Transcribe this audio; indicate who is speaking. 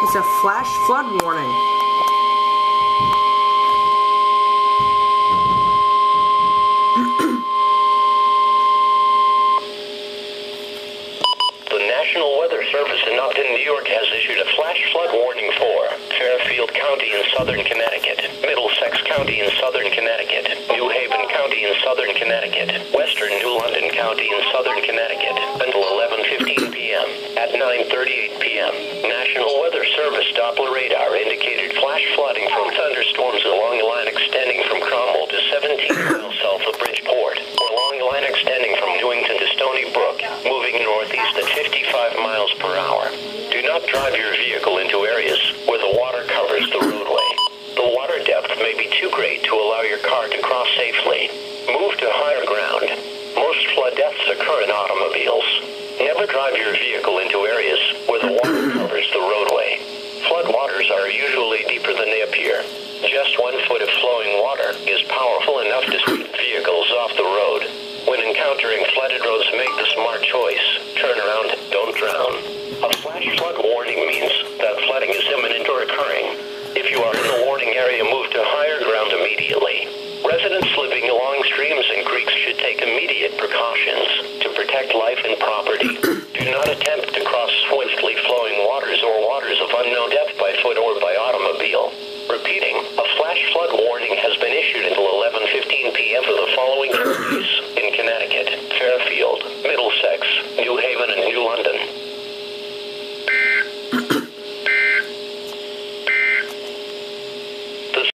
Speaker 1: It's a flash flood warning.
Speaker 2: The National Weather Service in Upton, New York has issued a flash flood warning for Fairfield County in southern Connecticut, Middlesex County in southern Connecticut, New Haven County in southern Connecticut, western New London County in southern Connecticut, until 11:15 p.m. At 9:38 p.m., National Weather Service Doppler radar indicated flash flooding from thunderstorms along a line extending from Cromwell to 17 miles south of Bridgeport, or along a line extending from Newington to Stony Brook, moving northeast at 55 miles per hour. Do not drive your vehicle into areas where the water covers the roadway. The water depth may be too great to allow your car to cross safely. Move to higher ground. Most flood deaths occur in automobiles. Never drive your vehicle into areas where the water covers the roadway. Flood waters are usually deeper than they appear. Just 1 foot of flowing water is powerful enough to sweep vehicles off the road. When encountering flooded roads, make the smart choice.